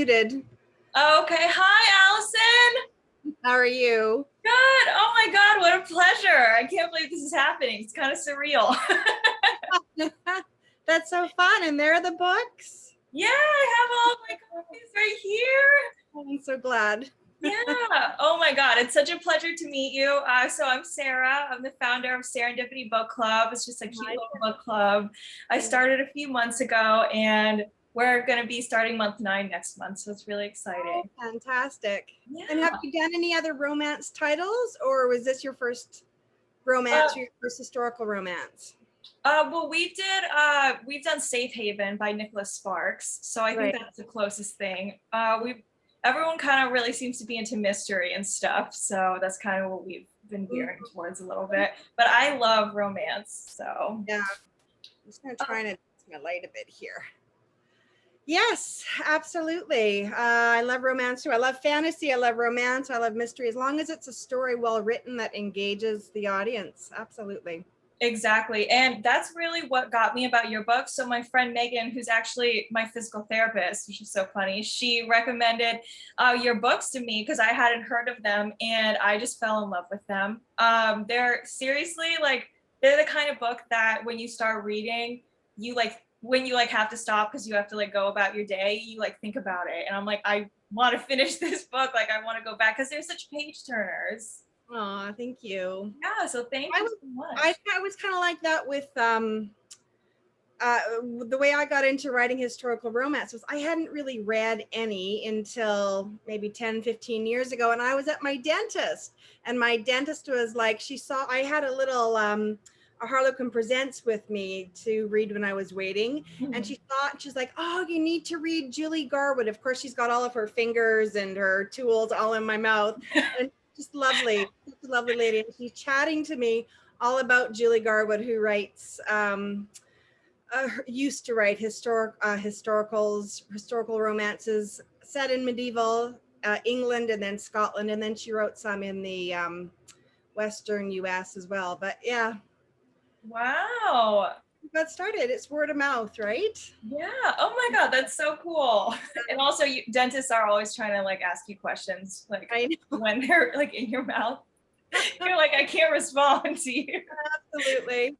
Muted. Okay, hi Alyson. How are you? Good. Oh my God, what a pleasure. I can't believe this is happening. It's kind of surreal. That's so fun. And there are the books. Yeah, I have all my copies right here. I'm so glad. Yeah. Oh my God, it's such a pleasure to meet you. So I'm Sarah. I'm the founder of Serendipity Book Club. It's just a cute little book club. I started a few months ago, and we're going to be starting month 9 next month. So it's really exciting. Oh, fantastic. Yeah. And have you done any other romance titles, or was this your first romance or your first historical romance? Well, we've done Safe Haven by Nicholas Sparks. So I think that's the closest thing. Everyone kind of really seems to be into mystery and stuff. So that's kind of what we've been gearing towards a little bit. But I love romance. So yeah, I'm just going to try and adjust my light a bit here. Yes, absolutely. I love romance too. I love fantasy. I love romance. I love mystery. As long as it's a story well written that engages the audience. Absolutely. Exactly. And that's really what got me about your book. So my friend Megan, who's actually my physical therapist, which is so funny, she recommended your books to me because I hadn't heard of them, and I just fell in love with them. They're seriously they're the kind of book that when you start reading, when you have to stop because you have to go about your day, you think about it. And I'm like, I want to finish this book. I want to go back because they're such page turners. Oh, thank you. Yeah, so thank you so much. I was kind of like that with the way I got into writing historical romance was I hadn't really read any until maybe 10, 15 years ago. And I was at my dentist, and my dentist was like, she saw I had a little a Harlequin Presents with me to read when I was waiting. And she thought, she's like, oh, you need to read Julie Garwood. Of course, she's got all of her fingers and her tools all in my mouth. And just lovely, such a lovely lady. And she's chatting to me all about Julie Garwood, who writes, used to write historical romances set in medieval England and then Scotland. And then she wrote some in the Western US as well. But yeah. Wow. Got started. It's word of mouth, right? Yeah. Oh my God, that's so cool. And also, dentists are always trying to ask you questions, when they're in your mouth. You're like, I can't respond to you. Absolutely.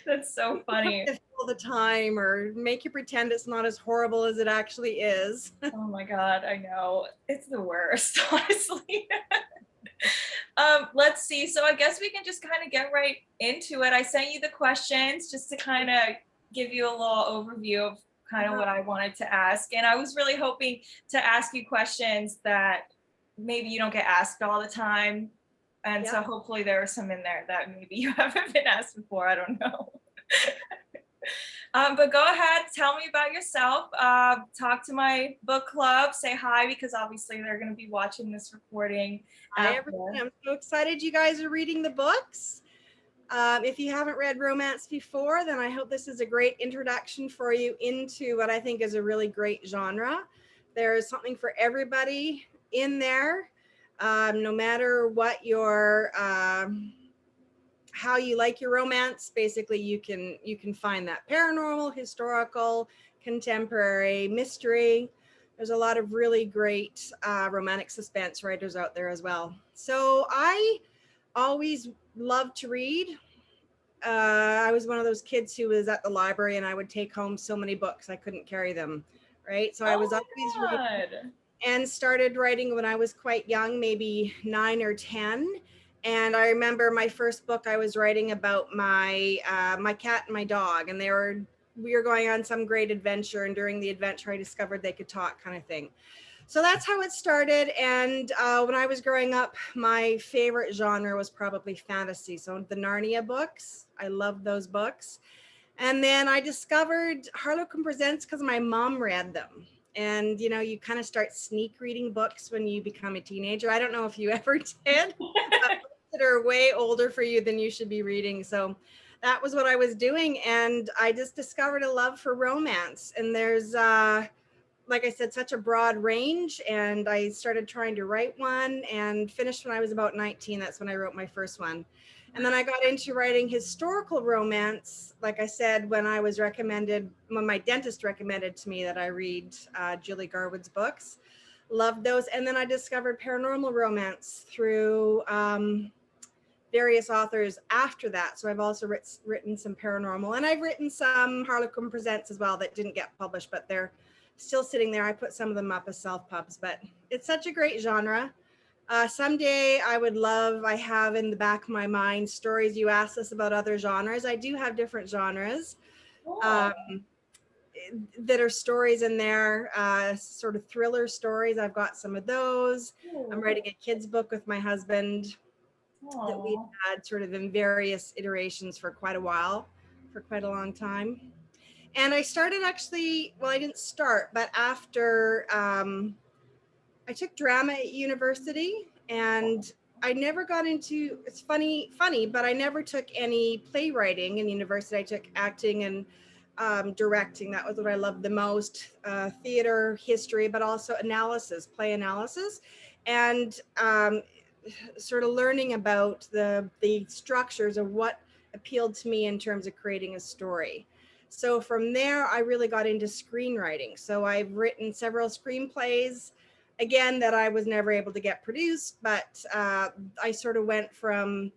That's so funny. All the time, or make you pretend it's not as horrible as it actually is. Oh my God, I know. It's the worst, honestly. Let's see. So I guess we can just kind of get right into it. I sent you the questions just to kind of give you a little overview of kind of what I wanted to ask. And I was really hoping to ask you questions that maybe you don't get asked all the time. And so hopefully there are some in there that maybe you haven't been asked before. I don't know. But go ahead, tell me about yourself. Talk to my book club, say hi, because obviously they're going to be watching this recording. Hi, everyone. I'm so excited you guys are reading the books. If you haven't read romance before, then I hope this is a great introduction for you into what I think is a really great genre. There is something for everybody in there, no matter what your how you like your romance. Basically, you can find that paranormal, historical, contemporary, mystery. There's a lot of really great romantic suspense writers out there as well. So I always loved to read. I was one of those kids who was at the library, and I would take home so many books I couldn't carry them. Right, so I was always reading, and started writing when I was quite young, maybe 9 or 10. And I remember my first book I was writing about my my cat and my dog, and we were going on some great adventure, and during the adventure I discovered they could talk, kind of thing. So that's how it started. And when I was growing up, my favorite genre was probably fantasy. So the Narnia books, I loved those books. And then I discovered Harlequin Presents because my mom read them. And, you kind of start sneak reading books when you become a teenager. I don't know if you ever did, but books that are way older for you than you should be reading. So that was what I was doing. And I just discovered a love for romance. And there's, like I said, such a broad range. And I started trying to write one and finished when I was about 19. That's when I wrote my first one. And then I got into writing historical romance, like I said, when my dentist recommended to me that I read Julie Garwood's books. Loved those. And then I discovered paranormal romance through various authors after that. So I've also written some paranormal, and I've written some Harlequin Presents as well that didn't get published, but they're still sitting there. I put some of them up as self-pubs, but it's such a great genre. Someday I have in the back of my mind stories. You asked us about other genres. I do have different genres that are stories in there, sort of thriller stories. I've got some of those. I'm writing a kid's book with my husband that we've had sort of in various iterations for quite a while, for quite a long time. And I started I didn't start, but after I took drama at university, and I never got into, it's funny, but I never took any playwriting in university. I took acting and directing. That was what I loved the most, theater, history, but also play analysis, and sort of learning about the structures of what appealed to me in terms of creating a story. So from there, I really got into screenwriting. So I've written several screenplays, again, that I was never able to get produced, but I sort of went from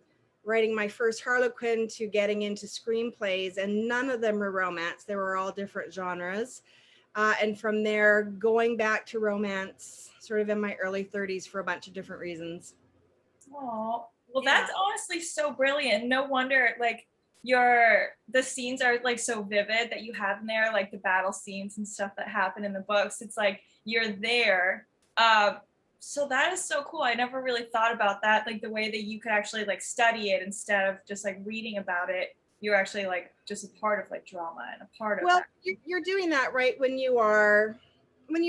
writing my first Harlequin to getting into screenplays, and none of them were romance. They were all different genres. And from there, going back to romance sort of in my early 30s for a bunch of different reasons. Oh, well, that's honestly so brilliant. No wonder, like, the scenes are like so vivid that you have in there, like the battle scenes and stuff that happen in the books. It's like you're there. So that is so cool. I never really thought about that, like the way that you could actually like study it instead of just like reading about it. You're actually like just a part of like drama and a part of well, that. you're doing that right when you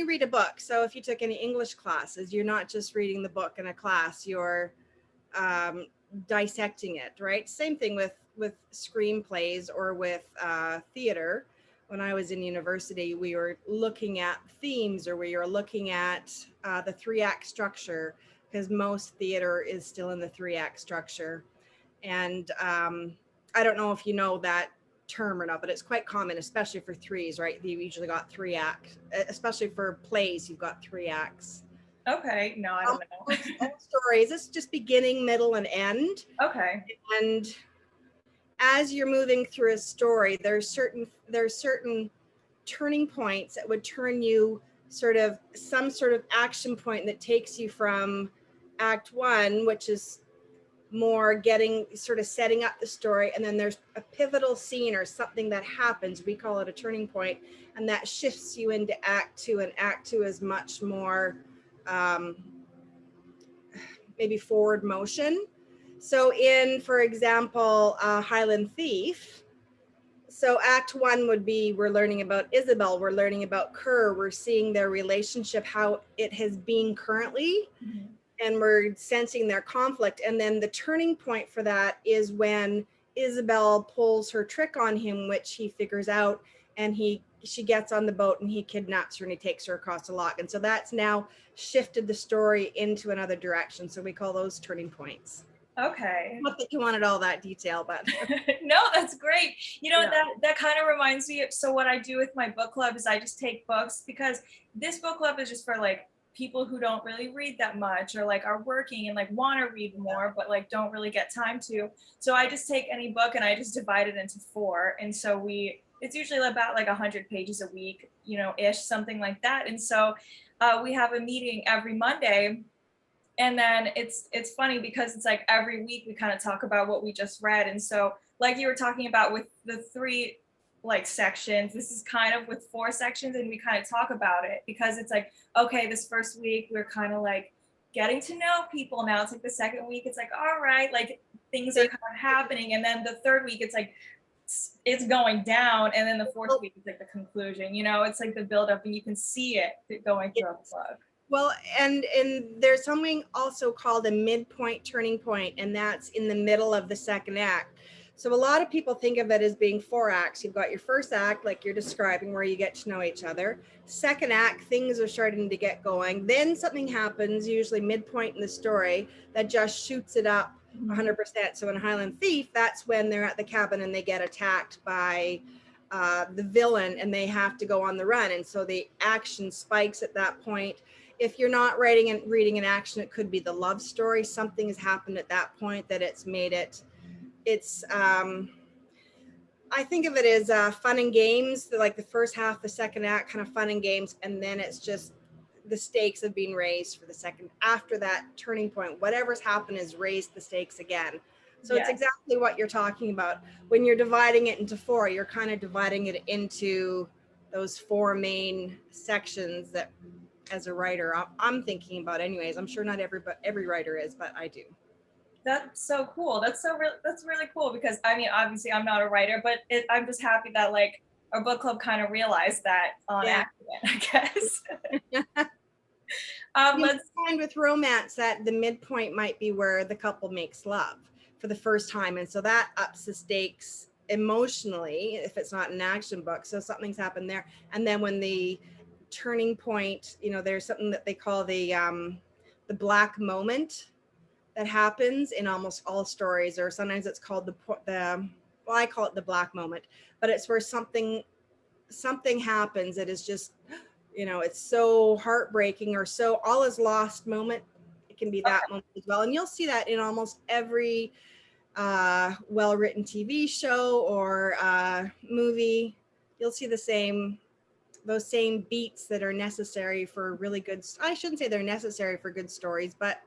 read a book. So if you took any English classes, you're not just reading the book in a class, you're dissecting it, right? Same thing with screenplays or with theater. When I was in university, we were looking at themes, or we were looking at the 3-act structure, because most theater is still in the 3-act structure. And I don't know if you know that term or not, but it's quite common, especially for threes, right? You usually got 3 acts, especially for plays, you've got 3 acts. Okay, no, I don't know. All stories, it's just beginning, middle, and end. Okay. And as you're moving through a story, there's certain turning points that would turn you some sort of action point that takes you from act 1, which is more setting up the story, and then there's a pivotal scene or something that happens, we call it a turning point, and that shifts you into act 2, and act 2 is much more maybe forward motion. So in, for example, Highland Thief, so act 1 would be, we're learning about Isabel, we're learning about Kerr, we're seeing their relationship, how it has been currently, and we're sensing their conflict. And then the turning point for that is when Isabel pulls her trick on him, which he figures out, and she gets on the boat and he kidnaps her and he takes her across the loch. And so that's now shifted the story into another direction. So we call those turning points. Okay. Not that you wanted all that detail, but no, that's great. You know, that kind of reminds me of, so what I do with my book club is I just take books, because this book club is just for like people who don't really read that much, or like are working and like want to read more but like don't really get time to. So I just take any book and I just divide it into 4, and so it's usually about like 100 pages a week, you know, ish, something like that. And so we have a meeting every Monday, and then it's funny because it's like every week we kind of talk about what we just read. And so like you were talking about with the 3 like sections, this is kind of with 4 sections, and we kind of talk about it because it's like, okay, this first week we're kind of like getting to know people. Now it's like the second week, it's like, all right, like things are kind of happening. And then the third week, it's like, it's going down. And then the fourth week is like the conclusion, you know, it's like the buildup, and you can see it going throughout the book. Well, and there's something also called a midpoint turning point, and that's in the middle of the second act. So a lot of people think of it as being 4 acts. You've got your first act, like you're describing, where you get to know each other. Second act, things are starting to get going. Then something happens, usually midpoint in the story, that just shoots it up 100%. So in Highland Thief, that's when they're at the cabin and they get attacked by the villain and they have to go on the run. And so the action spikes at that point. If you're not writing and reading an action, it could be the love story. Something has happened at that point that it's made it. It's I think of it as fun and games, like the first half, the second act, kind of fun and games, and then it's just the stakes have been raised for the second. After that turning point, whatever's happened has raised the stakes again. So it's exactly what you're talking about. When you're dividing it into four, you're kind of dividing it into those four main sections that, as a writer, I'm thinking about. Anyways, I'm sure not every writer is, but I do. That's so cool. That's really cool, because I mean, obviously I'm not a writer, but I'm just happy that like our book club kind of realized that on accident, I guess. Let's find with romance that the midpoint might be where the couple makes love for the first time, and so that ups the stakes emotionally if it's not an action book. So something's happened there, and then when the turning point, there's something that they call the black moment that happens in almost all stories, or sometimes it's called well, I call it the black moment, but it's where something happens that is just, it's so heartbreaking, or so all is lost moment. It can be that moment as well. And you'll see that in almost every well-written TV show or movie. You'll see those same beats that are necessary for really good, I shouldn't say they're necessary for good stories, but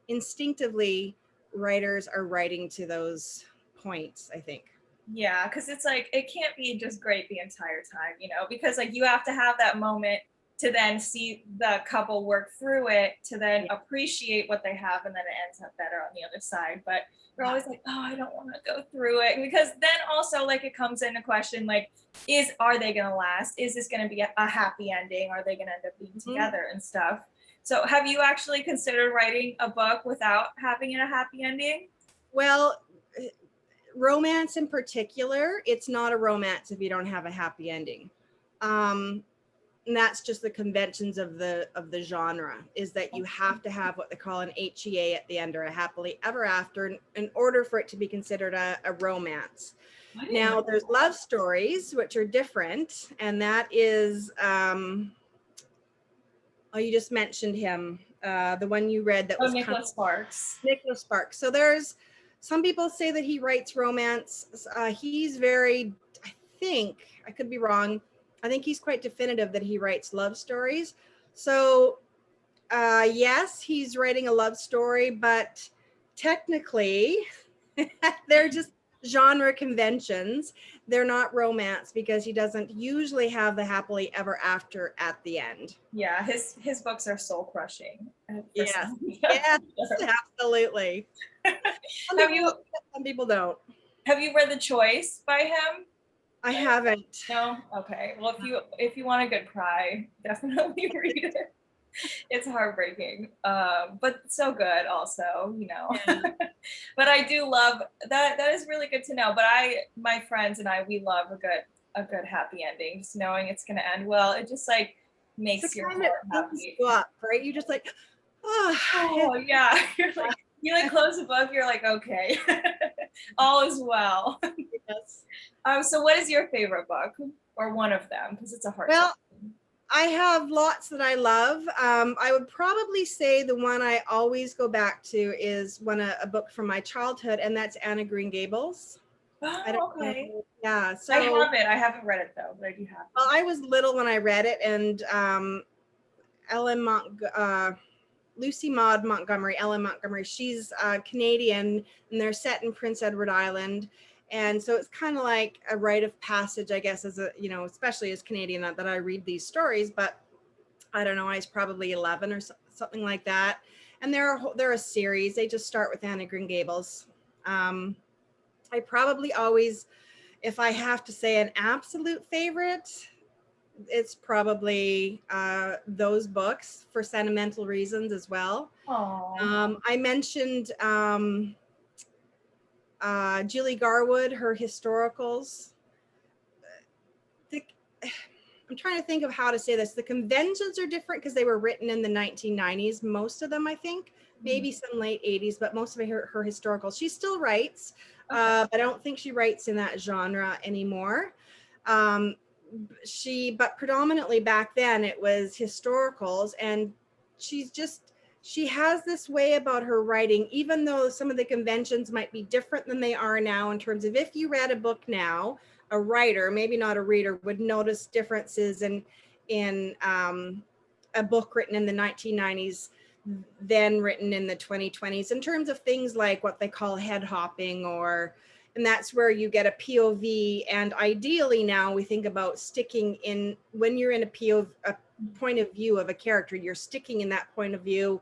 instinctively writers are writing to those points, I think. Yeah, because it's like, it can't be just great the entire time, because like you have to have that moment to then see the couple work through it, to then appreciate what they have, and then it ends up better on the other side. But we're always like, oh, I don't want to go through it, because then also like it comes into question, like, are they gonna last? Is this gonna be a happy ending? Are they gonna end up being together and stuff? So have you actually considered writing a book without having it a happy ending? Well, romance in particular, it's not a romance if you don't have a happy ending. And that's just the conventions of the genre, is that you have to have what they call an HEA at the end, or a happily ever after, in order for it to be considered a romance. Now there's love stories, which are different, and that is you just mentioned him, the one you read that was Nicholas Sparks. Nicholas Sparks. So there's some people say that he writes romance. He's very, I think, I could be wrong, I think he's quite definitive that he writes love stories. So yes, he's writing a love story, but technically they're just genre conventions. They're not romance, because he doesn't usually have the happily ever after at the end. Yeah, his books are soul crushing. Yes, yes, absolutely. Some people don't. Have you read The Choice by him? I haven't. No? Okay. Well, if you want a good cry, definitely read it. It's heartbreaking, but so good also, But I do love that. That is really good to know. But my friends and I, we love a good happy ending. Just knowing it's going to end well, it just like makes your heart happy. Up, right? You just like, oh yeah. You like close the book. You're like, okay, all is well. Yes. So what is your favorite book, or one of them? Because it's a hard. Well, I have lots that I love. I would probably say the one I always go back to is a book from my childhood, and that's Anne of Green Gables. Oh, okay. Yeah. So I have it. I haven't read it though, but I do have it. Well, I was little when I read it, and Lucy Maud Montgomery, Ellen Montgomery, she's Canadian, and they're set in Prince Edward Island. And so it's kind of like a rite of passage, I guess, as especially as Canadian, not that I read these stories, but I don't know, I was probably 11 or something like that. And they're a series. They just start with Anne of Green Gables. I probably always, if I have to say an absolute favorite, it's probably those books, for sentimental reasons as well. I mentioned Julie Garwood, her historicals. I'm trying to think of how to say this. The conventions are different because they were written in the 1990s, most of them, I think, maybe some late 80s, but most of her historical. She still writes, but I don't think she writes in that genre anymore. But predominantly back then it was historicals, and she has this way about her writing, even though some of the conventions might be different than they are now, in terms of if you read a book now, a writer, maybe not a reader, would notice differences in a book written in the 1990s then written in the 2020s, in terms of things like what they call head hopping, and that's where you get a POV. And ideally now we think about sticking in, when you're in a point of view of a character, you're sticking in that point of view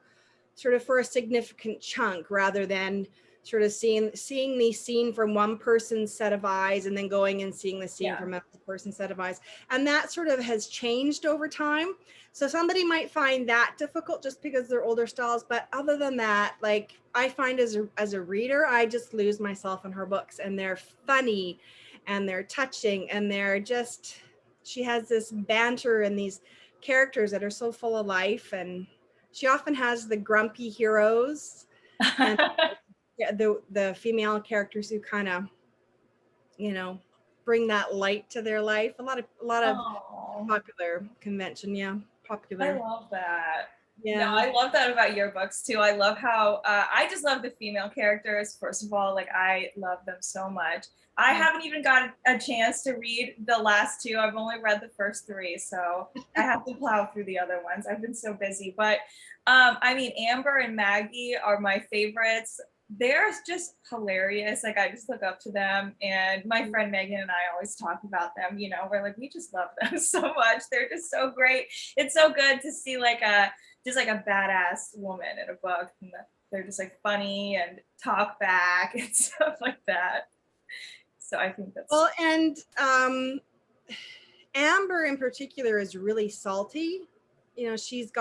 sort of for a significant chunk, rather than sort of seeing the scene from one person's set of eyes and then going and seeing the scene from another person's set of eyes. And that sort of has changed over time. So somebody might find that difficult just because they're older styles. But other than that, like, I find as a reader, I just lose myself in her books, and they're funny and they're touching, and she has this banter and these characters that are so full of life. And she often has the grumpy heroes and the female characters who kind of, bring that light to their life. A lot of popular convention. Yeah. Popular. I love that. Yeah. No, I love that about your books too. I love how I just love the female characters. First of all, like, I love them so much. I haven't even got a chance to read the last two. I've only read the first three, so I have to plow through the other ones. I've been so busy. But I mean, Amber and Maggie are my favorites. They're just hilarious. Like, I just look up to them, and my friend Megan and I always talk about them. We're like, we just love them so much. They're just so great. It's so good to see like a badass woman in a book, and they're just like funny and talk back and stuff like that. So I think that's well. And Amber in particular is really salty. She's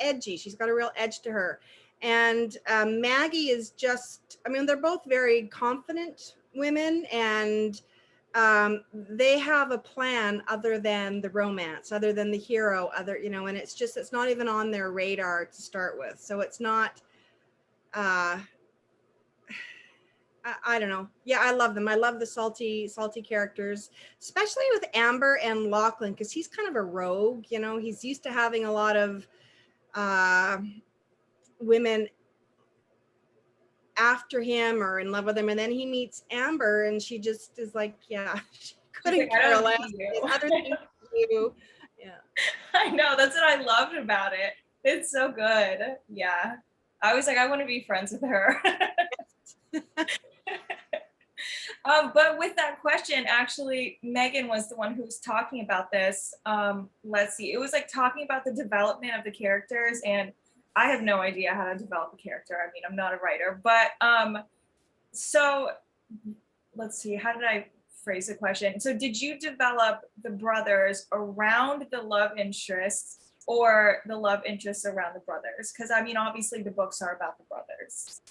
edgy. She's got a real edge to her. And Maggie is just, they're both very confident women, and they have a plan other than the romance, other than the hero, and it's not even on their radar to start with. So it's not, I don't know. Yeah, I love them. I love the salty characters, especially with Amber and Lachlan, because he's kind of a rogue. He's used to having a lot of women after him or in love with him, and then he meets Amber, and she just is like, yeah, she couldn't care less. Other things to do. Yeah, I know, that's what I loved about it. It's so good. Yeah, I was like, I want to be friends with her. But with that question, actually, Megan was the one who was talking about this. Let's see, it was like talking about the development of the characters, and I have no idea how to develop a character. I mean, I'm not a writer, but so let's see, how did I phrase the question? So did you develop the brothers around the love interests, or the love interests around the brothers? Because I mean, obviously the books are about the brothers.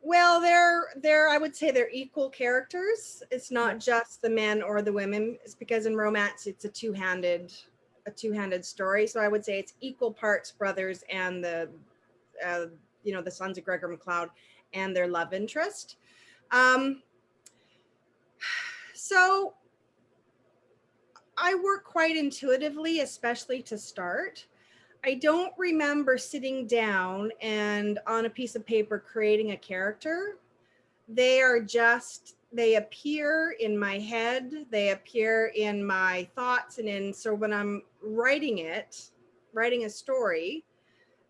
Well, I would say they're equal characters. It's not just the men or the women. It's because in romance it's a two-handed story. So I would say it's equal parts brothers and the sons of Gregor MacLeod and their love interest. So I work quite intuitively, especially to start. I don't remember sitting down and on a piece of paper creating a character. They appear in my head, they appear in my thoughts, so when I'm writing a story,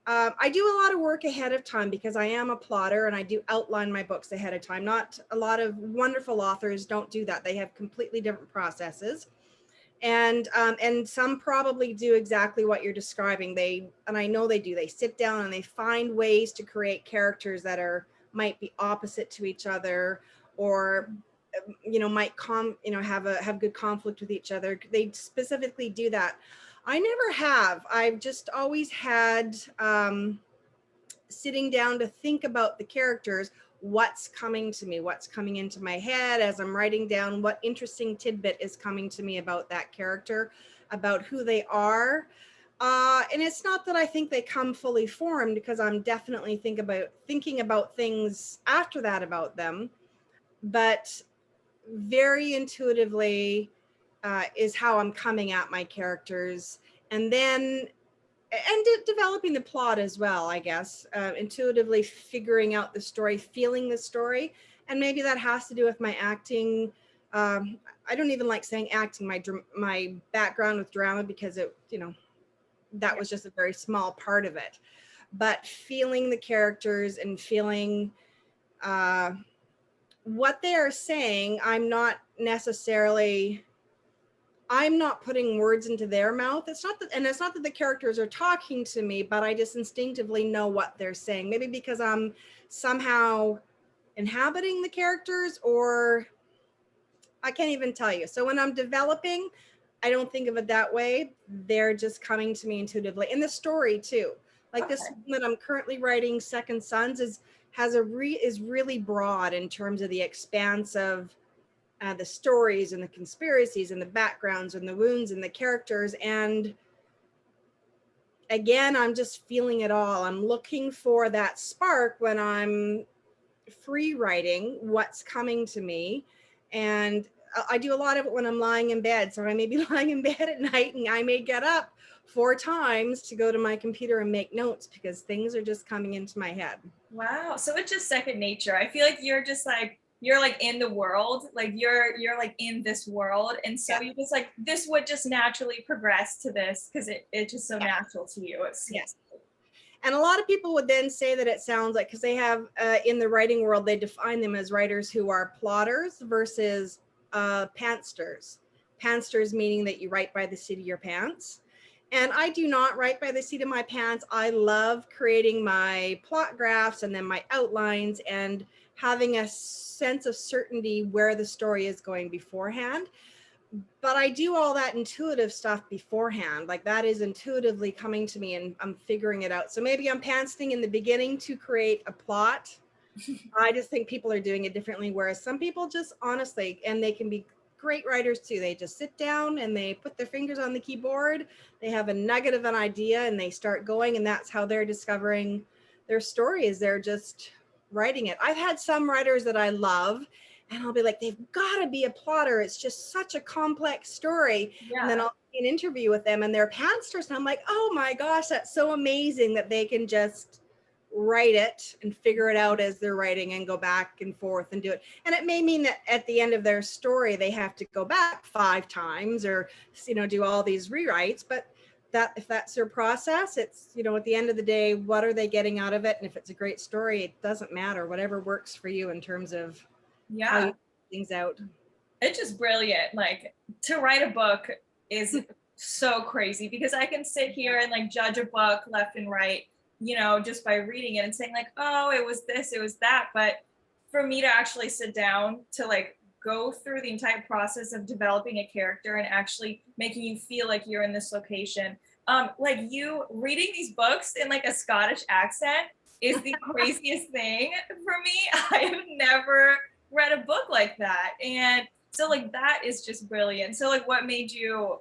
I do a lot of work ahead of time because I am a plotter, and I do outline my books ahead of time. Not a lot of wonderful authors don't do that. They have completely different processes. And some probably do exactly what you're describing. And I know they do. They sit down and they find ways to create characters that might be opposite to each other, or might have good conflict with each other. They specifically do that. I never have. I've just always had sitting down to think about the characters, what's coming to me, what's coming into my head as I'm writing down what interesting tidbit is coming to me about that character, about who they are. And it's not that I think they come fully formed, because I'm definitely thinking about things after that about them, but very intuitively is how I'm coming at my characters. And then developing the plot as well, I guess, intuitively figuring out the story, feeling the story. And maybe that has to do with my acting. I don't even like saying acting, my background with drama, because it, that was just a very small part of it. But feeling the characters and feeling what they are saying, I'm not putting words into their mouth. It's not that the characters are talking to me, but I just instinctively know what they're saying. Maybe because I'm somehow inhabiting the characters, or I can't even tell you. So when I'm developing, I don't think of it that way. They're just coming to me intuitively. And the story too. Like this one that I'm currently writing, Second Sons, is really broad in terms of the expanse of the stories and the conspiracies and the backgrounds and the wounds and the characters. And again, I'm just feeling it all. I'm looking for that spark when I'm free writing what's coming to me. And I do a lot of it when I'm lying in bed. So I may be lying in bed at night, and I may get up 4 times to go to my computer and make notes, because things are just coming into my head. Wow. So it's just second nature. I feel like you're just like, you're like in the world, like you're like in this world. And so you just like, this would just naturally progress to this, because it's just so natural to you. Yes. And a lot of people would then say that it sounds like, because they have in the writing world, they define them as writers who are plotters versus pantsters. Pantsters meaning that you write by the seat of your pants. And I do not write by the seat of my pants. I love creating my plot graphs and then my outlines and having a sense of certainty where the story is going beforehand. But I do all that intuitive stuff beforehand. Like that is intuitively coming to me and I'm figuring it out. So maybe I'm pantsing in the beginning to create a plot. I just think people are doing it differently. Whereas some people just honestly, and they can be great writers too. They just sit down and they put their fingers on the keyboard. They have a nugget of an idea and they start going, and that's how they're discovering their stories. They're just writing it. I've had some writers that I love, and I'll be like, they've got to be a plotter. It's just such a complex story. Yeah. And then I'll see an interview with them and they're pantsters. And I'm like, oh my gosh, that's so amazing that they can just write it and figure it out as they're writing and go back and forth and do it. And it may mean that at the end of their story, they have to go back 5 times or, do all these rewrites. But that if that's their process, it's, at the end of the day, what are they getting out of it? And if it's a great story, it doesn't matter, whatever works for you in terms of how you things out. It's just brilliant. Like to write a book is so crazy, because I can sit here and like judge a book left and right, just by reading it and saying like, oh, it was this, it was that. But for me to actually sit down to like go through the entire process of developing a character and actually making you feel like you're in this location, like you reading these books in like a Scottish accent is the craziest thing for me. I have never read a book like that. And so like that is just brilliant. So like what made you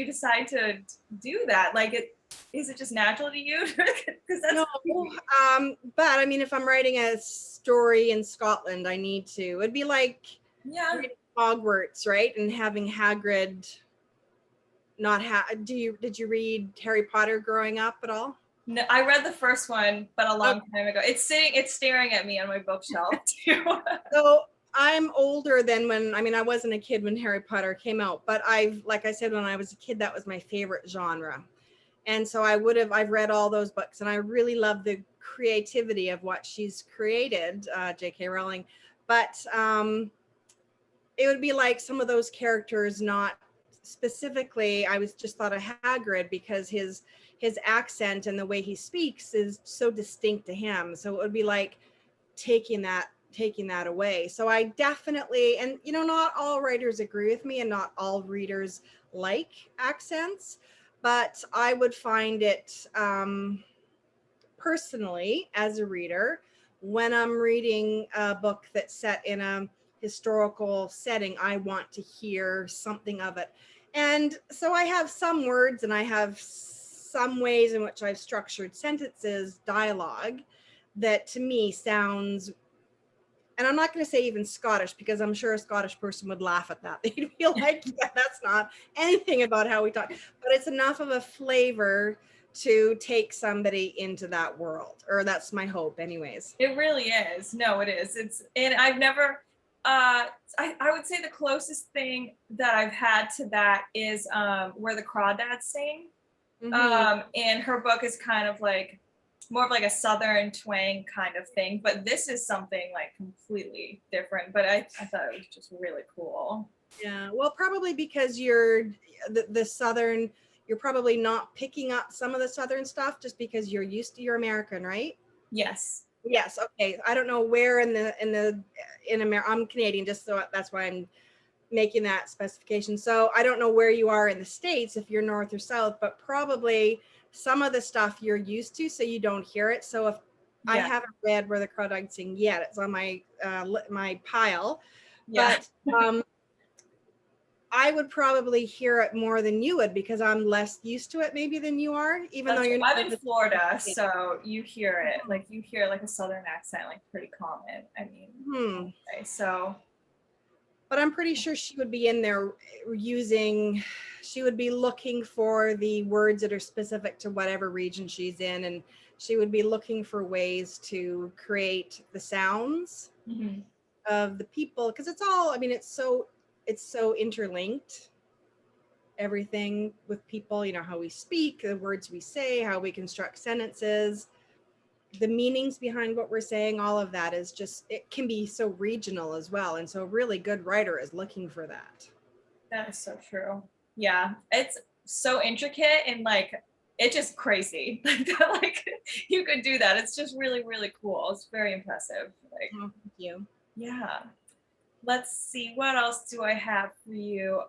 decide to do that? Like is it just natural to you? Because that's no, but I mean, if I'm writing a story in Scotland, I need to. It'd be like reading Hogwarts, right? And having Hagrid did you read Harry Potter growing up at all? No, I read the first one, but a long time ago. It's staring at me on my bookshelf too. So I'm older than I wasn't a kid when Harry Potter came out, but like I said, when I was a kid, that was my favorite genre. And so I've read all those books, and I really love the creativity of what she's created, J.K. Rowling. But it would be like some of those characters, not specifically, I was just thought of Hagrid because his accent and the way he speaks is so distinct to him. So it would be like taking that away. So I definitely, and not all writers agree with me and not all readers like accents, but I would find it personally as a reader when I'm reading a book that's set in a historical setting, I want to hear something of it. And so I have some words and I have some ways in which I've structured sentences, dialogue, that to me sounds, and I'm not going to say even Scottish, because I'm sure a Scottish person would laugh at that. They'd feel like, yeah, that's not anything about how we talk. But it's enough of a flavor to take somebody into that world, or that's my hope anyways. It really is. No, it is. And I've never, I would say the closest thing that I've had to that is Where the Crawdads Sing. And her book is kind of like more of like a Southern twang kind of thing, but this is something like completely different. But I thought it was just really cool. Yeah, well, probably because you're the Southern, you're probably not picking up some of the Southern stuff just because you're used to your American, right? Yes. Yes. Okay. I don't know where in America. I'm Canadian, just so that's why I'm making that specification. So I don't know where you are in the States, if you're north or south, but probably some of the stuff you're used to, so you don't hear it. So if I haven't read Where the Crawdads Sing yet, it's on my my pile. Yeah. But I would probably hear it more than you would, because I'm less used to it maybe than you are, even though you're not. I'm in Florida, so you hear it, like you hear like a Southern accent, like pretty common. I mean, okay, so. But I'm pretty sure she would be in there using, she would be looking for the words that are specific to whatever region she's in, and she would be looking for ways to create the sounds of the people, because it's all, I mean, it's so interlinked, everything with people, you know, how we speak, the words we say, how we construct sentences, the meanings behind what we're saying, all of that is just, it can be so regional as well. And so a really good writer is looking for that. That is so true. Yeah, it's so intricate and like it's just crazy. Like you could do that. It's just really, really cool. It's very impressive. Like, oh, thank you. Yeah. Let's see, what else do I have for you?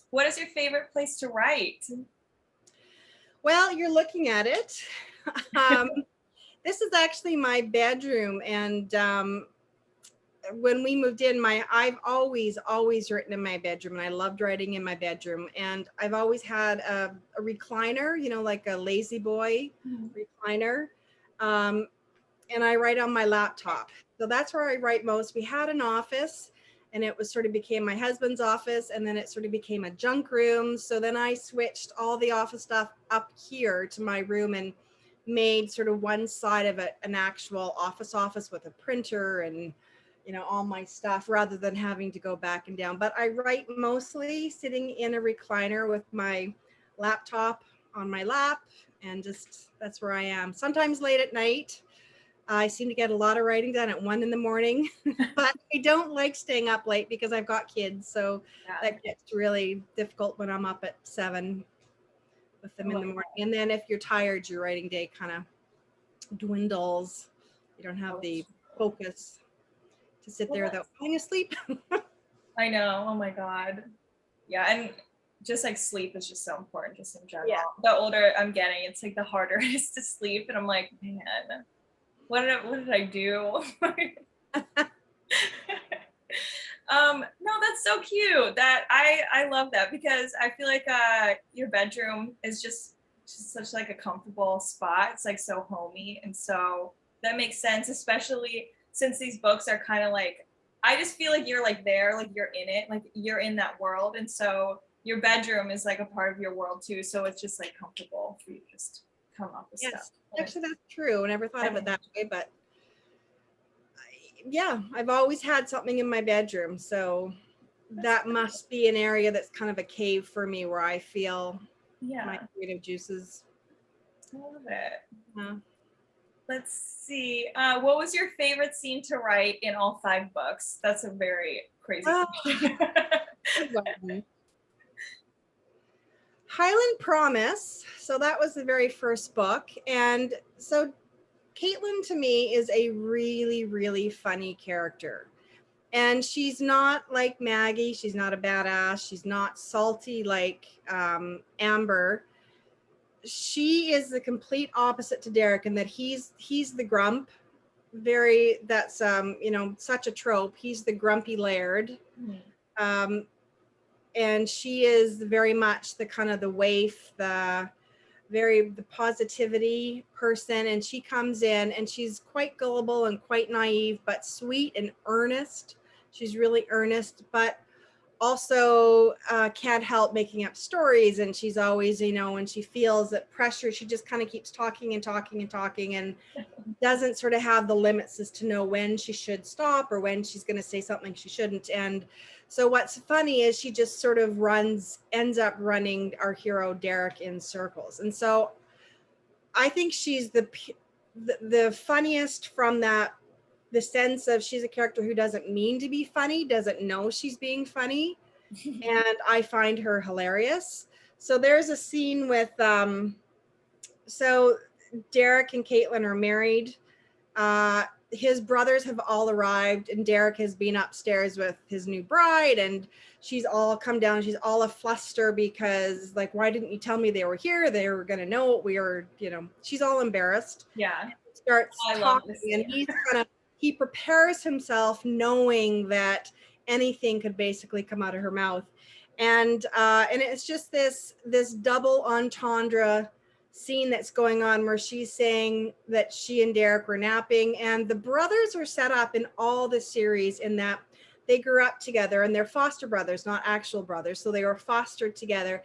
What is your favorite place to write? Well, you're looking at it. This is actually my bedroom, and when we moved in, I've always written in my bedroom, and I loved writing in my bedroom. And I've always had a recliner, you know, like a lazy boy recliner. And I write on my laptop. So that's where I write most. We had an office, and it was sort of became my husband's office, and then it sort of became a junk room. So then I switched all the office stuff up here to my room and made sort of one side of it an actual office with a printer and, you know, all my stuff, rather than having to go back and down. But I write mostly sitting in a recliner with my laptop on my lap, and just that's where I am. Sometimes late at night. I seem to get a lot of writing done at 1 a.m, but I don't like staying up late because I've got kids. So that gets really difficult when I'm up at 7 with them in the morning. And then if you're tired, your writing day kind of dwindles. You don't have the focus to sit there without falling asleep. I know. Oh my God. Yeah. And just like sleep is just so important, just in general. Yeah. The older I'm getting, it's like the harder it is to sleep. And I'm like, man, what did I do? No, that's so cute. That I love that, because I feel like your bedroom is just such like a comfortable spot. It's like so homey, and so that makes sense, especially since these books are kind of like, I just feel like you're like there, like you're in it, like you're in that world, and so your bedroom is like a part of your world too. So it's just like comfortable for you to just come up with stuff. Actually, that's true. I never thought of it that way, but yeah, I've always had something in my bedroom. So that must be an area that's kind of a cave for me, where I feel my creative juices. I love it. Let's see. What was your favorite scene to write in all 5 books? That's a very crazy question. Highland Promise. So that was the very first book. And so Caitlin to me is a really, really funny character. And she's not like Maggie. She's not a badass. She's not salty like Amber. She is the complete opposite to Derek, in that he's the grump, that's you know, such a trope. He's the grumpy laird. Um, and she is very much the kind of the waif, the positivity person, and she comes in and she's quite gullible and quite naive, but sweet and earnest. She's really earnest, but also can't help making up stories. And she's always, you know, when she feels that pressure, she just kind of keeps talking and talking and talking, and doesn't sort of have the limits as to know when she should stop or when she's going to say something she shouldn't. And so what's funny is she just sort of ends up running our hero Derek in circles. And so I think she's the funniest from that, the sense of she's a character who doesn't mean to be funny, doesn't know she's being funny. And I find her hilarious. So there's a scene with so Derek and Caitlin are married. His brothers have all arrived, and Derek has been upstairs with his new bride, and she's all come down. She's all a fluster because, like, why didn't you tell me they were here? They were going to know what we were, you know, she's all embarrassed. Yeah. Starts I love talking, this and he prepares himself knowing that anything could basically come out of her mouth. And it's just this double entendre scene that's going on where she's saying that she and Derek were napping, and the brothers are set up in all the series in that they grew up together, and they're foster brothers, not actual brothers. So they were fostered together,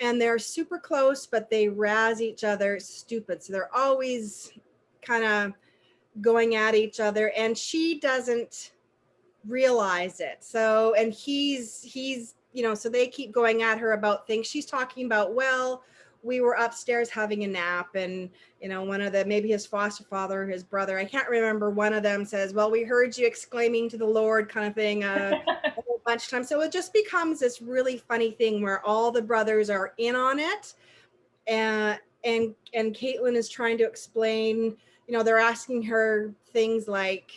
and they're super close, but they razz each other stupid. So they're always kind of going at each other, and she doesn't realize it. So, and he's, you know, so they keep going at her about things. She's talking about, well, we were upstairs having a nap, and, you know, one of the, maybe his foster father, his brother, I can't remember, one of them says, well, we heard you exclaiming to the Lord, kind of thing, a whole bunch of times. So it just becomes this really funny thing where all the brothers are in on it. And Caitlin is trying to explain, you know, they're asking her things like,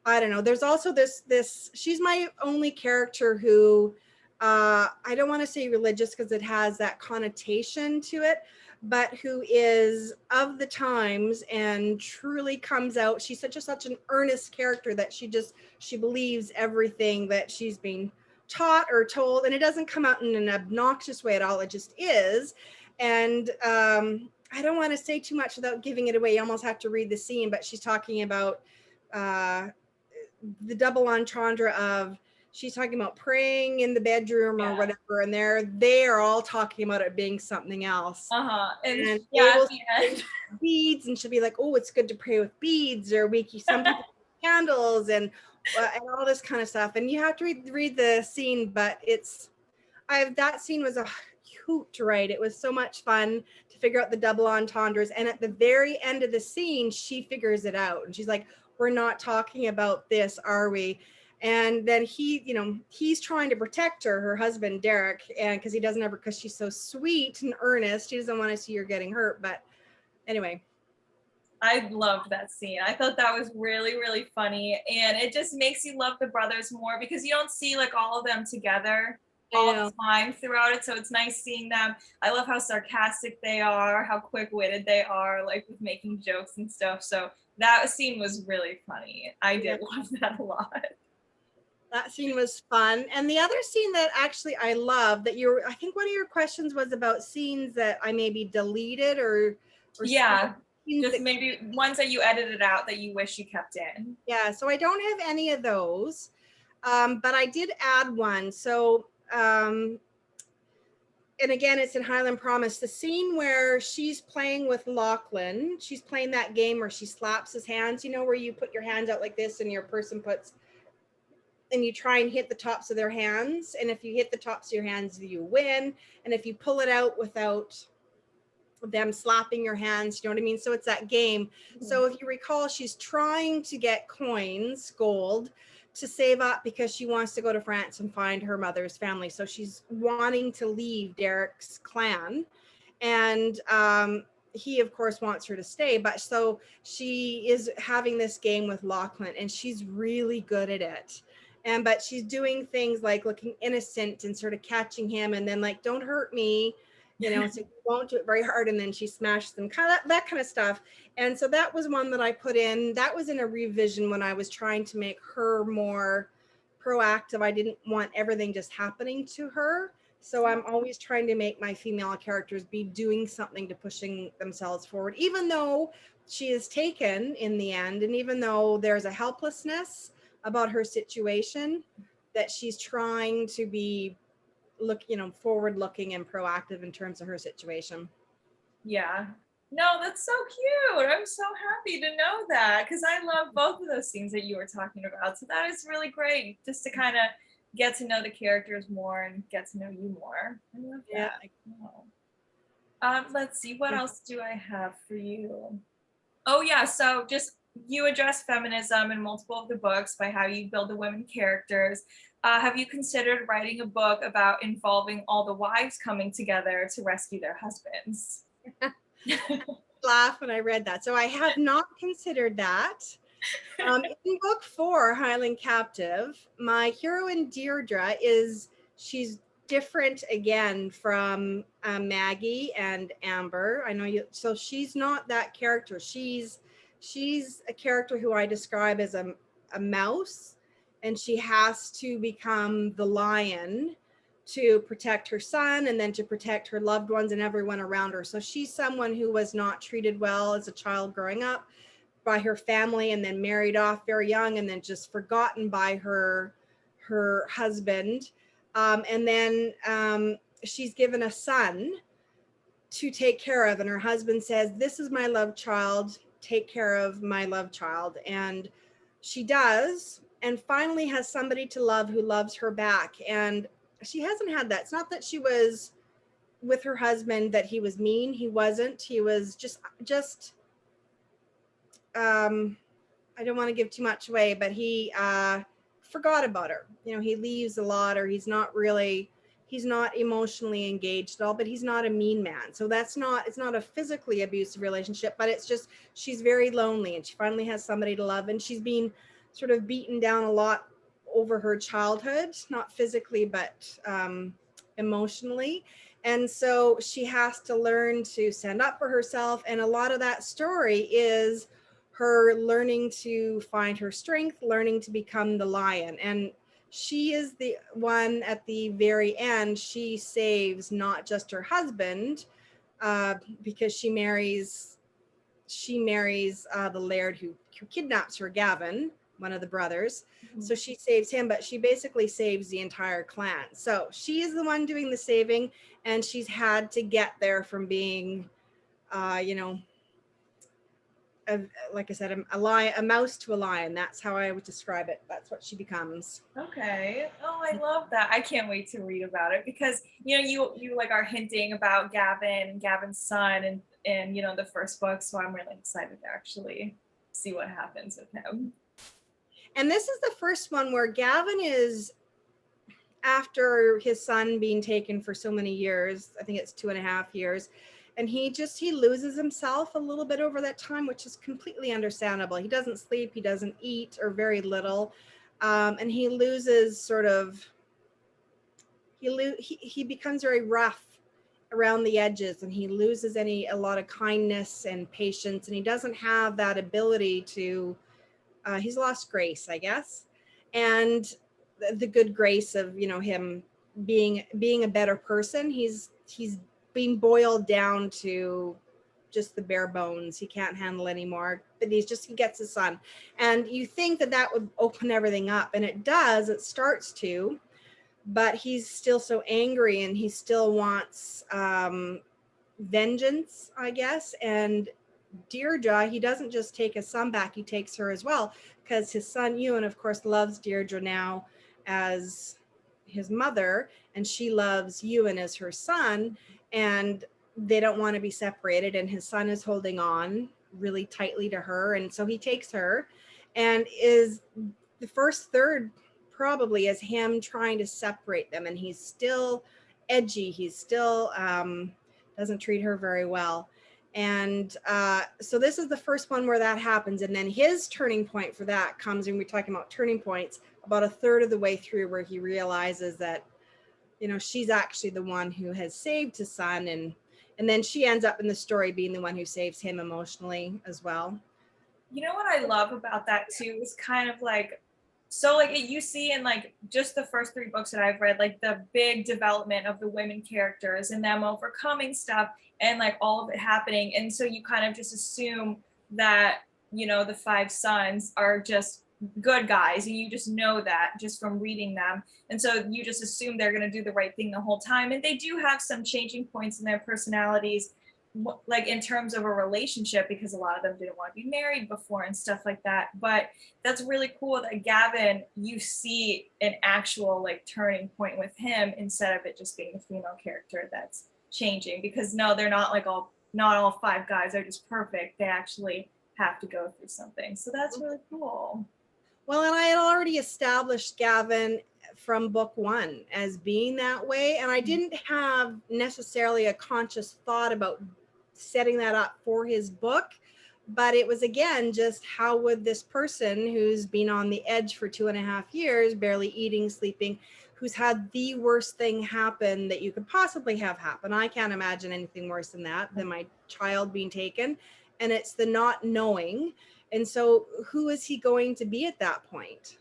I don't know. There's also this she's my only character who I don't want to say religious because it has that connotation to it, but who is of the times and truly comes out. She's such an earnest character that she believes everything that she's being taught or told, and it doesn't come out in an obnoxious way at all. It just is. And I don't want to say too much without giving it away. You almost have to read the scene, but she's talking about the double entendre of, she's talking about praying in the bedroom or whatever, and they are all talking about it being something else. And Gables beads, and she'll be like, oh, it's good to pray with beads, or some people candles, and all this kind of stuff. And you have to read the scene, but that scene was a hoot to write. It was so much fun to figure out the double entendres. And at the very end of the scene, she figures it out, and she's like, we're not talking about this, are we? And then he's trying to protect her husband, Derek, and because he doesn't ever, because she's so sweet and earnest, he doesn't want to see her getting hurt. But anyway. I loved that scene. I thought that was really, really funny. And it just makes you love the brothers more because you don't see like all of them together all the time throughout it. So it's nice seeing them. I love how sarcastic they are, how quick-witted they are, like with making jokes and stuff. So that scene was really funny. I did love that a lot. That scene was fun. And the other scene that actually I love that I think one of your questions was about scenes that I maybe deleted or just maybe ones that you edited out that you wish you kept in. Yeah, so I don't have any of those, but I did add one. So, and again, it's in Highland Promise, the scene where she's playing with Lachlan. She's playing that game where she slaps his hands, you know, where you put your hands out like this and your person and you try and hit the tops of their hands. And if you hit the tops of your hands, you win. And if you pull it out without them slapping your hands, you know what I mean? So it's that game. Mm-hmm. So if you recall, she's trying to get coins, gold, to save up because she wants to go to France and find her mother's family. So she's wanting to leave Derek's clan. And he, of course, wants her to stay. But so she is having this game with Lachlan, and she's really good at it. But she's doing things like looking innocent and sort of catching him, and then like, don't hurt me. So you won't do it very hard, and then she smashes them, kind of that kind of stuff. And so that was one that I put in. That was in a revision when I was trying to make her more proactive. I didn't want everything just happening to her. So I'm always trying to make my female characters be doing something to pushing themselves forward, even though she is taken in the end. And even though there's a helplessness about her situation, that she's trying to be forward looking and proactive in terms of her situation. Yeah. No, that's so cute. I'm so happy to know that, because I love both of those things that you were talking about. So that is really great, just to kind of get to know the characters more and get to know you more. I love that. Let's see, what else do I have for you? Oh yeah, so just you address feminism in multiple of the books by how you build the women characters. Have you considered writing a book about involving all the wives coming together to rescue their husbands? Laugh when I read that. So I have not considered that. In book 4, Highland Captive, my heroine Deirdre she's different again from Maggie and Amber. I know you. So she's not that character. She's a character who I describe as a mouse, and she has to become the lion to protect her son and then to protect her loved ones and everyone around her. So she's someone who was not treated well as a child growing up by her family, and then married off very young, and then just forgotten by her husband. And then she's given a son to take care of, and her husband says, "This is my love child, take care of my love child." And she does, and finally has somebody to love who loves her back. And she hasn't had that. It's not that she was with her husband that he was mean. He wasn't. He was just I don't want to give too much away, but he forgot about her. He leaves a lot, or he's not emotionally engaged at all, but he's not a mean man. So it's not a physically abusive relationship, but it's just, she's very lonely, and she finally has somebody to love, and she's been sort of beaten down a lot over her childhood, not physically, but emotionally. And so she has to learn to stand up for herself. And a lot of that story is her learning to find her strength, learning to become the lion. And she is the one at the very end. She saves not just her husband, because she marries the laird who kidnaps her, Gavin, one of the brothers. Mm-hmm. So she saves him, but she basically saves the entire clan. So she is the one doing the saving, and she's had to get there from being, like I said, a mouse to a lion. That's how I would describe it. That's what she becomes. Okay. Oh, I love that. I can't wait to read about it, because you like are hinting about Gavin and Gavin's son and the first book. So I'm really excited to actually see what happens with him. And this is the first one where Gavin is, after his son being taken for so many years, I think it's 2.5 years, and he loses himself a little bit over that time, which is completely understandable. He doesn't sleep, he doesn't eat, or very little, and he loses he becomes very rough around the edges, and he loses a lot of kindness and patience, and he doesn't have that ability to he's lost grace, I guess, and the good grace of him being a better person. He's being boiled down to just the bare bones. He can't handle anymore, but he gets his son, and you think that would open everything up, and it does. It starts to, but he's still so angry, and he still wants vengeance, I guess. And Deirdre, he doesn't just take his son back, he takes her as well, because his son Ewan, of course, loves Deirdre now as his mother, and she loves Ewan as her son, and they don't want to be separated, and his son is holding on really tightly to her, and so he takes her. And is the first third probably is him trying to separate them, and he's still edgy, he's still doesn't treat her very well. And so this is the first one where that happens. And then his turning point for that comes, and we're talking about turning points, about a third of the way through, where he realizes that you know, she's actually the one who has saved his son, and then she ends up in the story being the one who saves him emotionally as well. You know what I love about that too is kind of like, so like you see in like just the first 3 books that I've read, like the big development of the women characters and them overcoming stuff and like all of it happening. And so you kind of just assume that, you know, the 5 sons are just good guys, and you just know that just from reading them. And so you just assume they're going to do the right thing the whole time. And they do have some changing points in their personalities, like in terms of a relationship, because a lot of them didn't want to be married before and stuff like that. But that's really cool that Gavin, you see an actual like turning point with him instead of it just being a female character that's changing, because no, they're not like not all 5 guys are just perfect. They actually have to go through something. So that's really cool. Well, and I had already established Gavin from book 1 as being that way, and I didn't have necessarily a conscious thought about setting that up for his book, but it was, again, just how would this person who's been on the edge for 2.5 years, barely eating, sleeping, who's had the worst thing happen that you could possibly have happen. I can't imagine anything worse than that, than my child being taken, and it's the not knowing. And so who is he going to be at that point?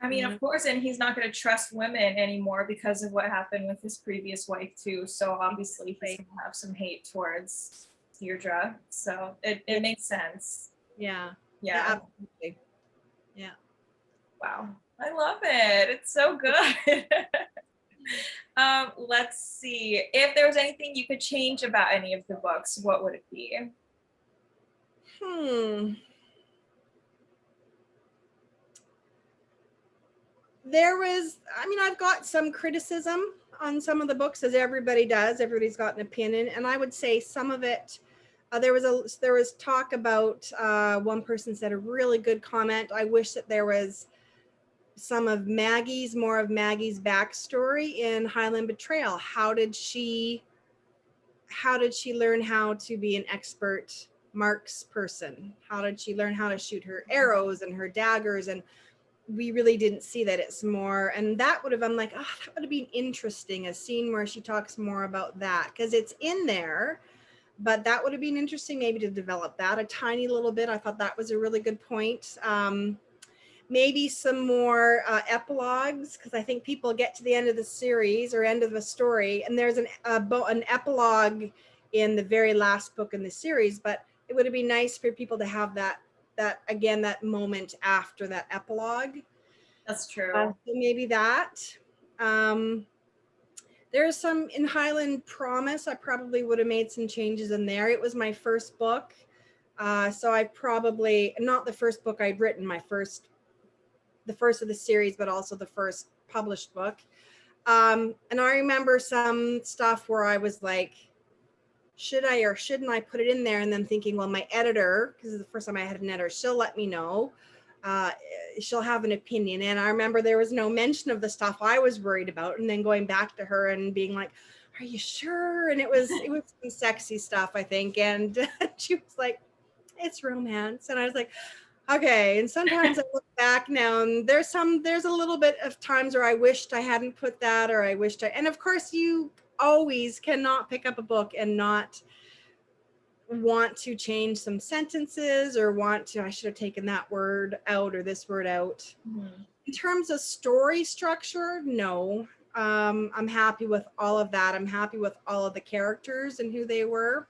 I mean, Yeah. of course, and he's not going to trust women anymore because of what happened with his previous wife too. So obviously he's going to have some hate towards Deirdre. So it makes sense. Yeah. Yeah. Absolutely. Yeah. Wow. I love it. It's so good. Let's see. If there was anything you could change about any of the books, what would it be? There was, I mean, I've got some criticism on some of the books, as everybody does. Everybody's got an opinion, and I would say some of it. There was talk about, one person said a really good comment. I wish that there was more of Maggie's backstory in Highland Betrayal. How did she learn how to be an expert marks person? How did she learn how to shoot her arrows and her daggers? And we really didn't see that. It's more, and that would have, I'm like, oh, that would have been interesting, a scene where she talks more about that, because it's in there, but that would have been interesting maybe to develop that a tiny little bit. I thought that was a really good point. Maybe some more epilogues, because I think people get to the end of the series or end of a story, and there's an epilogue in the very last book in the series, but it would have been nice for people to have that again, that moment after that epilogue. That's true. So maybe that. There's some in Highland Promise. I probably would have made some changes in there. It was my first book. So I probably, not the first book I'd written, the first of the series, but also the first published book. And I remember some stuff where I was like, should I or shouldn't I put it in there? And then thinking, well, my editor, because it's the first time I had an editor, she'll let me know. She'll have an opinion. And I remember there was no mention of the stuff I was worried about. And then going back to her and being like, are you sure? And it was some sexy stuff, I think. And she was like, it's romance. And I was like, okay. And sometimes I look back now and there's a little bit of times where I wished I hadn't put that, or I wished and of course you always cannot pick up a book and not want to change some sentences or want to, I should have taken that word out or this word out. Mm-hmm. In terms of story structure, no. I'm happy with all of that. I'm happy with all of the characters and who they were.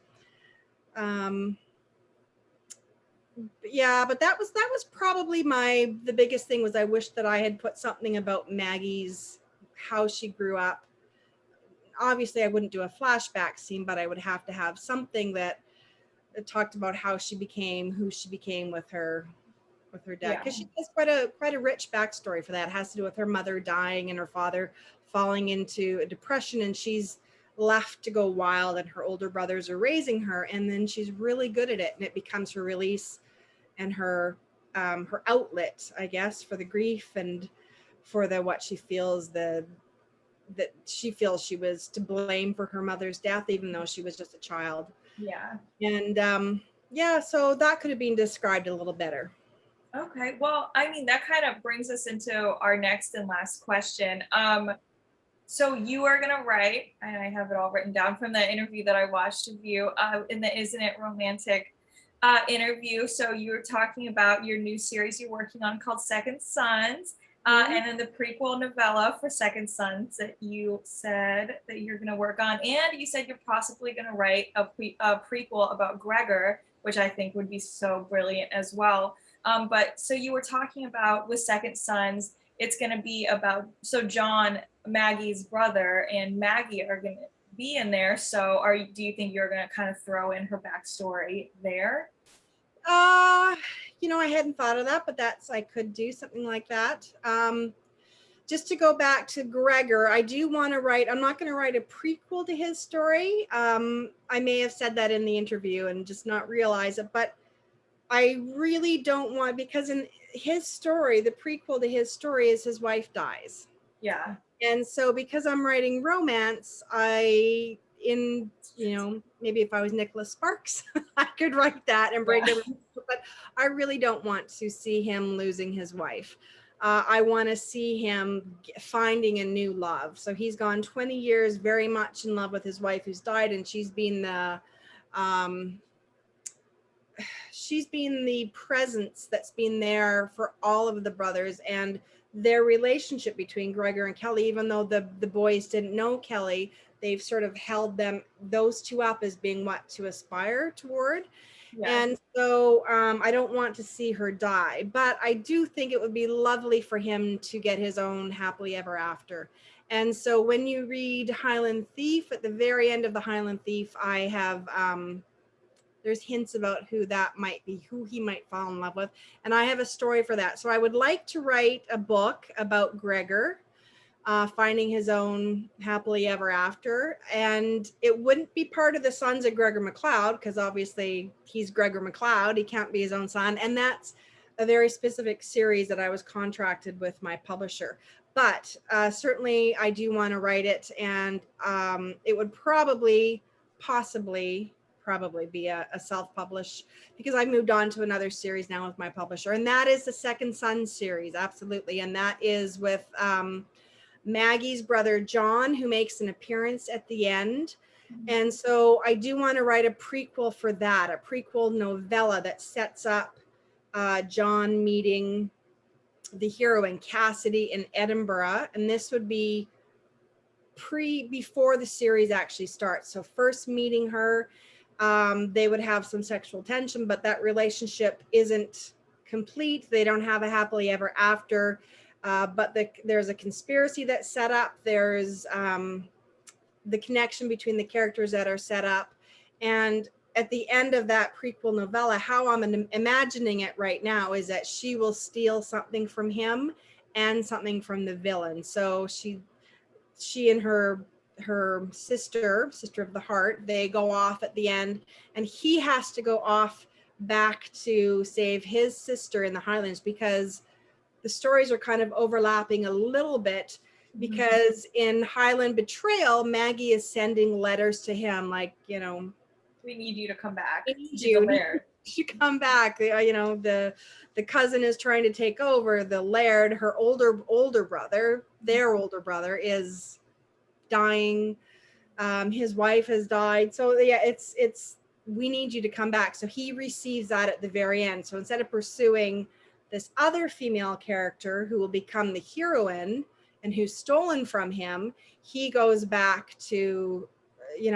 Yeah, but that was probably the biggest thing was I wish that I had put something about Maggie's, how she grew up. Obviously I wouldn't do a flashback scene, but I would have to have something that talked about how she became who she became with her dad, because she has quite a rich backstory for that. It has to do with her mother dying and her father falling into a depression, and she's left to go wild, and her older brothers are raising her, and then she's really good at it, and it becomes her release and her outlet, I guess, for the grief and for the what she feels, that she feels she was to blame for her mother's death, even though she was just a child. Yeah. And yeah, so that could have been described a little better. Okay, well, I mean, that kind of brings us into our next and last question. So you are going to write, and I have it all written down from the interview that I watched of you in the Isn't It Romantic interview. So you were talking about your new series you're working on called Second Sons. And then the prequel novella for Second Sons that you said that you're going to work on. And you said you're possibly going to write a prequel about Gregor, which I think would be so brilliant as well. But so you were talking about with Second Sons, it's going to be about, so John, Maggie's brother, and Maggie are going to be in there. So do you think you're going to kind of throw in her backstory there? I hadn't thought of that, but I could do something like that. Just to go back to Gregor, I do want to write, I'm not going to write a prequel to his story. I may have said that in the interview and just not realize it, but I really don't want, because in his story, the prequel to his story is his wife dies. Yeah. And so because I'm writing romance, maybe if I was Nicholas Sparks, I could write that and break everything. But I really don't want to see him losing his wife. I want to see him finding a new love. So he's gone 20 years very much in love with his wife who's died, and she's been the presence that's been there for all of the brothers, and their relationship between Gregor and Kelly, even though the boys didn't know Kelly, they've sort of held those two up as being what to aspire toward. Yeah. And so I don't want to see her die, but I do think it would be lovely for him to get his own happily ever after. And so when you read Highland Thief, at the very end of the Highland Thief, I have there's hints about who that might be, who he might fall in love with. And I have a story for that. So I would like to write a book about Gregor finding his own happily ever after. And it wouldn't be part of the Sons of Gregor MacLeod, because obviously he's Gregor MacLeod. He can't be his own son. And that's a very specific series that I was contracted with my publisher. But certainly I do want to write it. And it would possibly be a self-publish, because I moved on to another series now with my publisher, and that is the Second Son series. Absolutely. And that is with Maggie's brother John, who makes an appearance at the end. And so I do want to write a prequel for that, a prequel novella that sets up John meeting the heroine Cassidy in Edinburgh, and this would be before the series actually starts. So first meeting her, they would have some sexual tension, but that relationship isn't complete. They don't have a happily ever after, but there's a conspiracy that's set up. There's the connection between the characters that are set up. And at the end of that prequel novella, how I'm imagining it right now is that she will steal something from him and something from the villain. So she and her sister of the heart, they go off at the end, and he has to go off back to save his sister in the Highlands, because the stories are kind of overlapping a little bit, because in Highland Betrayal, Maggie is sending letters to him like, we need you to come back. We need you to come back. The cousin is trying to take over. The laird, her older brother, their older brother, is dying. His wife has died. So yeah, it's we need you to come back. So he receives that at the very end. So instead of pursuing this other female character who will become the heroine and who's stolen from him, he goes back to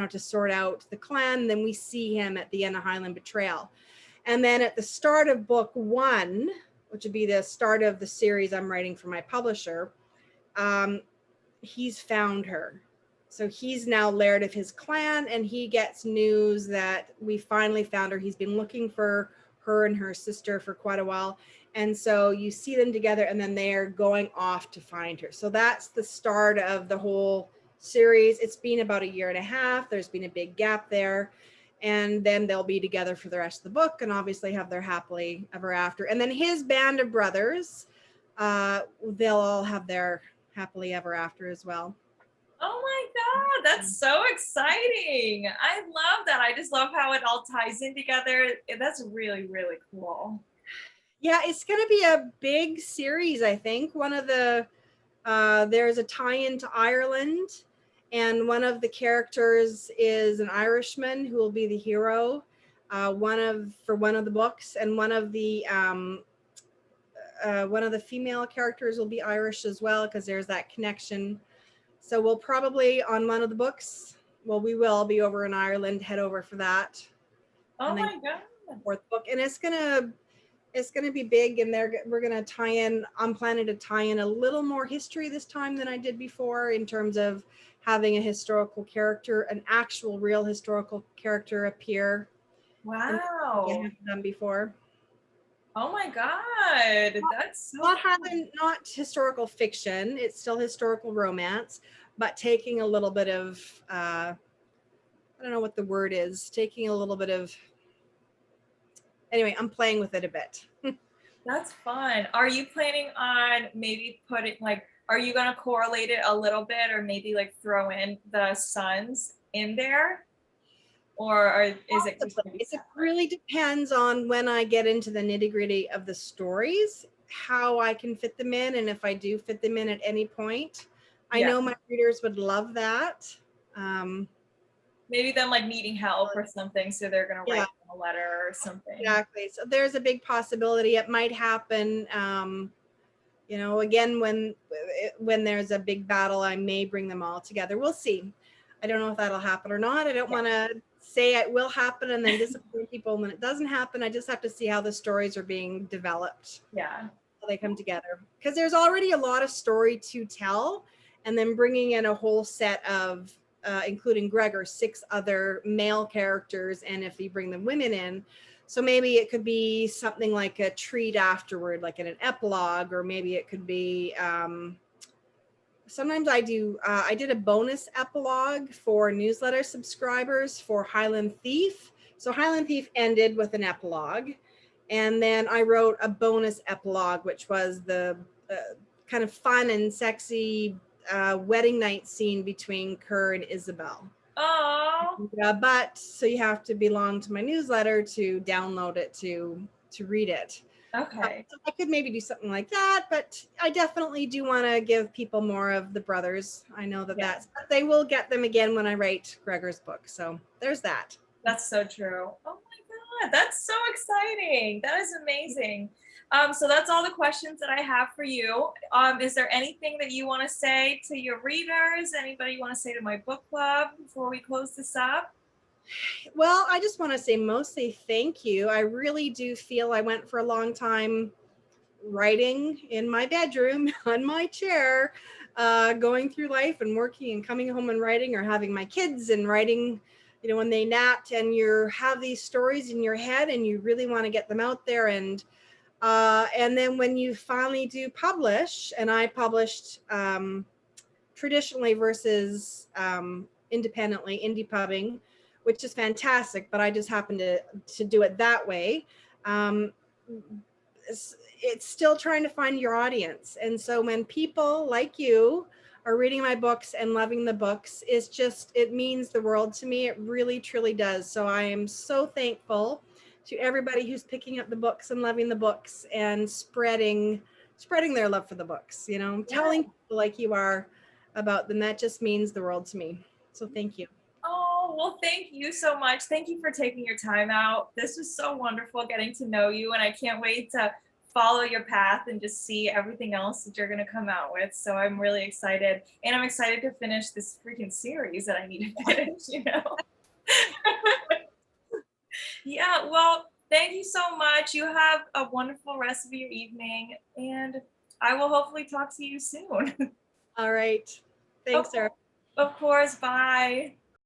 to sort out the clan. Then we see him at the end of Highland Betrayal. And then at the start of book 1, which would be the start of the series I'm writing for my publisher, he's found her. So he's now laird of his clan, and he gets news that we finally found her. He's been looking for her and her sister for quite a while. And so you see them together, and then they're going off to find her. So that's the start of the whole series. It's been about 1.5 years. There's been a big gap there. And then they'll be together for the rest of the book and obviously have their happily ever after. And then his band of brothers, they'll all have their happily ever after as well. Oh my God, that's so exciting. I love that. I just love how it all ties in together. That's really, really cool. Yeah, it's going to be a big series, I think. One of the There's a tie-in to Ireland, and one of the characters is an Irishman who will be the hero. For one of the books, and one of the female characters will be Irish as well, because there's that connection. So we'll probably on one of the books, well, we will be over in Ireland, head over for that. Oh my God. Fourth book, and it's gonna be big, and we're gonna tie in. I'm planning to tie in a little more history this time than I did before, in terms of having a historical character, an actual real historical character appear. Wow. I haven't done before. Oh my God, that's so not cool. not historical fiction. It's still historical romance, but taking a little bit of I don't know what the word is. Taking a little bit of. Anyway, I'm playing with it a bit. That's fun. Are you planning on maybe putting like, are you going to correlate it a little bit, or maybe like throw in the sons in there? Or is it just going to be separate? It really depends on when I get into the nitty-gritty of the stories, how I can fit them in, and if I do fit them in at any point. I know my readers would love that. Maybe them like needing help or something, so they're going to write a letter or something. Exactly. So there's a big possibility it might happen. Again, when there's a big battle, I may bring them all together. We'll see. I don't know if that'll happen or not. I don't want to say it will happen and then disappoint people when it doesn't happen. I just have to see how the stories are being developed. Yeah. How they come together. Because there's already a lot of story to tell, and then bringing in a whole set of, including Gregor, 6 other male characters, and if you bring the women in, so maybe it could be something like a treat afterward, like in an epilogue, or maybe it could be, sometimes I did a bonus epilogue for newsletter subscribers for Highland Thief. So Highland Thief ended with an epilogue, and then I wrote a bonus epilogue, which was the kind of fun and sexy wedding night scene between Kerr and Isabel. Oh. But so you have to belong to my newsletter to download it to read it. Okay. So I could maybe do something like that, but I definitely do want to give people more of the brothers. I know that but they will get them again when I write Gregor's book. So there's that. That's so true. Oh my God, that's so exciting. That is amazing. So that's all the questions that I have for you. Is there anything that you want to say to your readers? Anybody you want to say to my book club before we close this up? Well, I just want to say mostly thank you. I really do feel I went for a long time writing in my bedroom on my chair, going through life and working and coming home and writing, or having my kids and writing, when they napped, and you have these stories in your head and you really want to get them out there. And then when you finally do publish, and I published traditionally versus independently, indie pubbing, which is fantastic, but I just happened to do it that way. It's still trying to find your audience. And so when people like you are reading my books and loving the books, it means the world to me. It really, truly does. So I am so thankful to everybody who's picking up the books and loving the books and spreading their love for the books, telling people like you are about them. That just means the world to me. So thank you. Oh, well, thank you so much. Thank you for taking your time out. This was so wonderful getting to know you, and I can't wait to follow your path and just see everything else that you're going to come out with. So I'm really excited, and I'm excited to finish this freaking series that I need to finish, Yeah, well, thank you so much. You have a wonderful rest of your evening, and I will hopefully talk to you soon. All right. Thanks, Sarah. Of course. Bye.